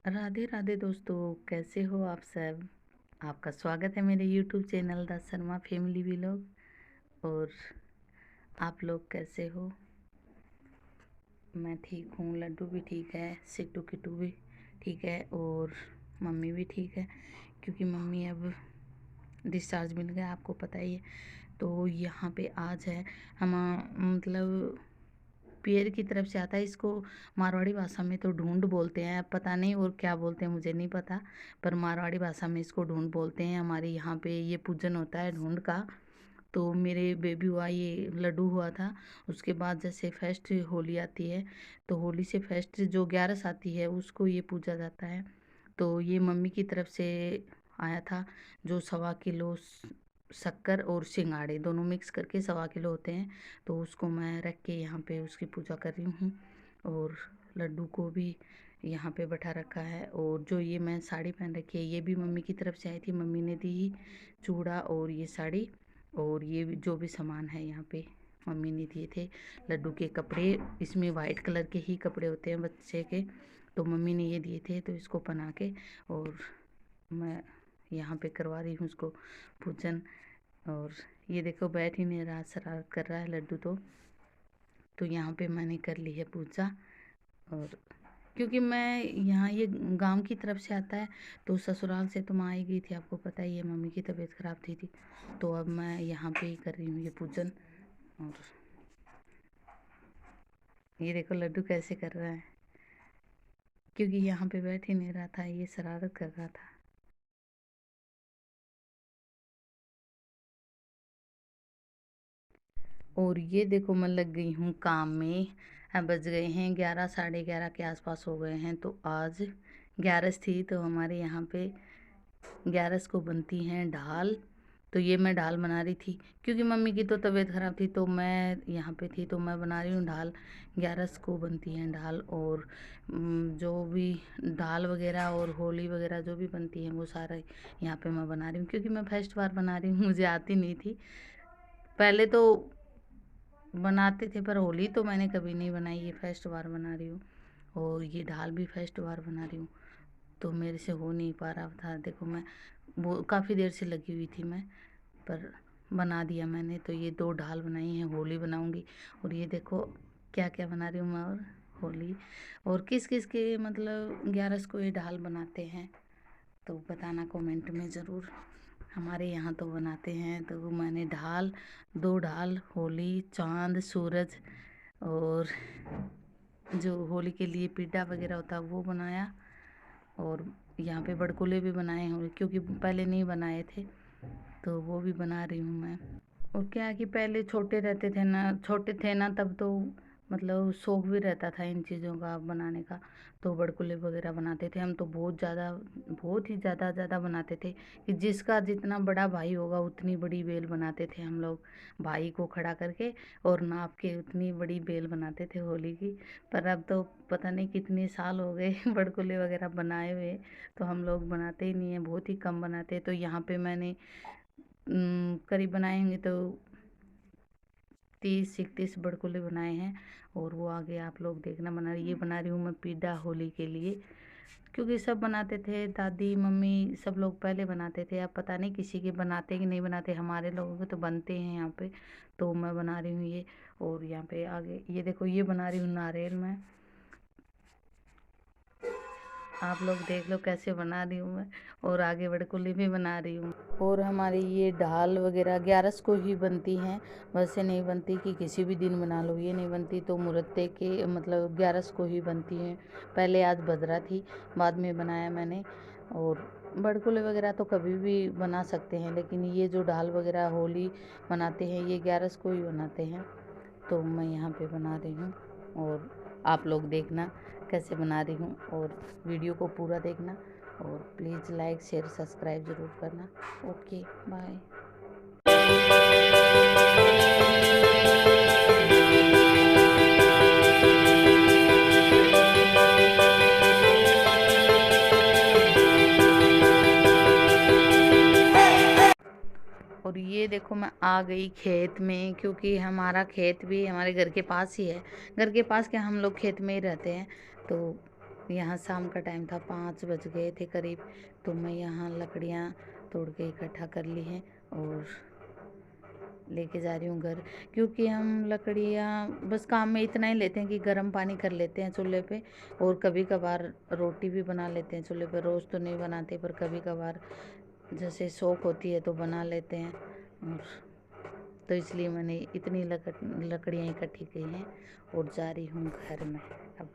राधे राधे दोस्तों, कैसे हो आप सब। आपका स्वागत है मेरे YouTube channel the Sharma family vlog. और आप लोग कैसे हो। मैं ठीक हूँ, लड्डू भी ठीक है, सिट्टू किट्टू भी ठीक है और मम्मी भी ठीक है, क्योंकि मम्मी अब डिस्चार्ज मिल गया, आपको पता ही है। तो यहाँ पे आज है हम मतलब पेड़ की तरफ से आता है, इसको मारवाड़ी भाषा में तो ढूंढ बोलते हैं, अब पता नहीं और क्या बोलते हैं मुझे नहीं पता, पर मारवाड़ी भाषा में इसको ढूंढ बोलते हैं। हमारे यहाँ पे ये पूजन होता है ढूंढ का। तो मेरे बेबी हुआ, ये लड्डू हुआ था, उसके बाद जैसे फर्स्ट होली आती है, तो होली से फर्स्ट जो 11 आती है उसको ये पूजा जाता है। तो ये मम्मी की तरफ से आया था, जो 1.25 किलो शक्कर और सिंगाड़े दोनों मिक्स करके 1.25 किलो होते हैं। तो उसको मैं रख के यहाँ पे उसकी पूजा कर रही हूँ, और लड्डू को भी यहाँ पे बैठा रखा है। और जो ये मैं साड़ी पहन रखी है, ये भी मम्मी की तरफ से आई थी, मम्मी ने दी चूड़ा और ये साड़ी, और ये जो भी सामान है यहाँ पे मम्मी ने दिए थे। लड्डू के कपड़े, इसमें वाइट कलर के ही कपड़े होते हैं बच्चे के, तो मम्मी ने ये दिए थे, तो इसको पहना के और मैं यहाँ पे करवा रही हूँ उसको पूजन। और ये देखो बैठ ही नहीं रहा, शरारत कर रहा है लड्डू। तो यहाँ पे मैंने कर ली है पूजा। और क्योंकि मैं यहाँ, ये गांव की तरफ से आता है, तो ससुराल से तो माँ आई गई थी, आपको पता ही है, मम्मी की तबीयत ख़राब थी। तो अब मैं यहाँ पे ही कर रही हूँ ये पूजन। और ये देखो लड्डू कैसे कर रहा है, क्योंकि यहाँ पे बैठ ही नहीं रहा था, ये शरारत कर रहा था। और ये देखो मैं लग गई हूँ काम में। अब बज गए हैं 11, 11:30 के आसपास हो गए हैं। तो आज 11 थी, तो हमारे यहाँ पे 11 को बनती हैं दाल। तो ये मैं दाल बना रही थी, क्योंकि मम्मी की तो तबीयत ख़राब थी, तो मैं यहाँ पे थी, तो मैं बना रही हूँ दाल। 11 को बनती हैं दाल, और जो भी दाल वगैरह और होली वगैरह जो भी बनती है वो सारा यहाँ पे मैं बना रही हूँ, क्योंकि मैं फर्स्ट बार बना रही हूँ, मुझे आती नहीं थी। पहले तो बनाते थे, पर होली तो मैंने कभी नहीं बनाई, ये फर्स्ट बार बना रही हूँ। और ये दाल भी फर्स्ट बार बना रही हूँ, तो मेरे से हो नहीं पा रहा था। देखो मैं वो काफ़ी देर से लगी हुई थी मैं, पर बना दिया मैंने। तो ये 2 दाल बनाई हैं, होली बनाऊंगी। और ये देखो क्या क्या बना रही हूँ मैं, और होली। और किस किस के मतलब 11 को ये दाल बनाते हैं, तो बताना कमेंट में ज़रूर। हमारे यहाँ तो बनाते हैं। तो मैंने दाल, 2 दाल, होली, चाँद, सूरज, और जो होली के लिए पीड़ा वगैरह होता है वो बनाया। और यहाँ पे बड़कुले भी बनाए हैं, क्योंकि पहले नहीं बनाए थे, तो वो भी बना रही हूँ मैं। और क्या है कि पहले छोटे थे ना, तब तो मतलब शौक भी रहता था इन चीज़ों का बनाने का। तो बड़कुले वगैरह बनाते थे हम, तो बहुत ही ज़्यादा बनाते थे, कि जिसका जितना बड़ा भाई होगा उतनी बड़ी बेल बनाते थे हम लोग, भाई को खड़ा करके और नाप के उतनी बड़ी बेल बनाते थे होली की। पर अब तो पता नहीं कितने साल हो गए बड़कुले वगैरह बनाए हुए, तो हम लोग बनाते ही नहीं हैं, बहुत ही कम बनाते हैं। तो यहाँ पे मैंने करीब बनाए होंगे तो 30-31 बड़कुले बनाए हैं। और वो आगे आप लोग देखना, ये बना रही हूँ मैं पीड़ा होली के लिए, क्योंकि सब बनाते थे, दादी मम्मी सब लोग पहले बनाते थे। अब पता नहीं किसी के बनाते कि नहीं बनाते, हमारे लोगों के तो बनते हैं यहाँ पे। तो मैं बना रही हूँ ये। और यहाँ पे आगे ये देखो, ये बना रही हूँ नारियल मैं, आप लोग देख लो कैसे बना रही हूँ मैं। और आगे बड़कुली भी बना रही हूँ। और हमारी ये दाल वगैरह 11 को ही बनती हैं, वैसे नहीं बनती कि किसी भी दिन बना लो, ये नहीं बनती। तो मुहर्ते के मतलब 11 को ही बनती हैं। पहले आज भद्रा थी, बाद में बनाया मैंने। और बड़कुले वगैरह तो कभी भी बना सकते हैं, लेकिन ये जो दाल वगैरह होली बनाते हैं ये 11 को ही बनाते हैं। तो मैं यहाँ पे बना रही हूँ, और आप लोग देखना कैसे बना रही हूँ, और वीडियो को पूरा देखना। और प्लीज़ लाइक शेयर सब्सक्राइब ज़रूर करना। Okay bye. और ये देखो मैं आ गई खेत में, क्योंकि हमारा खेत भी हमारे घर के पास ही है, घर के पास के हम लोग खेत में ही रहते हैं। तो यहाँ शाम का टाइम था, 5 बज गए थे करीब। तो मैं यहाँ लकड़ियाँ तोड़ के इकट्ठा कर ली हैं और लेके जा रही हूँ घर। क्योंकि हम लकड़ियाँ बस काम में इतना ही लेते हैं कि गर्म पानी कर लेते हैं चूल्हे पे, और कभी कभार रोटी भी बना लेते हैं चूल्हे पे। रोज़ तो नहीं बनाते, पर कभी कभार जैसे शौक होती है तो बना लेते हैं। और तो इसलिए मैंने इतनी लकड़ियाँ इकट्ठी की हैं और जा रही हूँ घर में अब।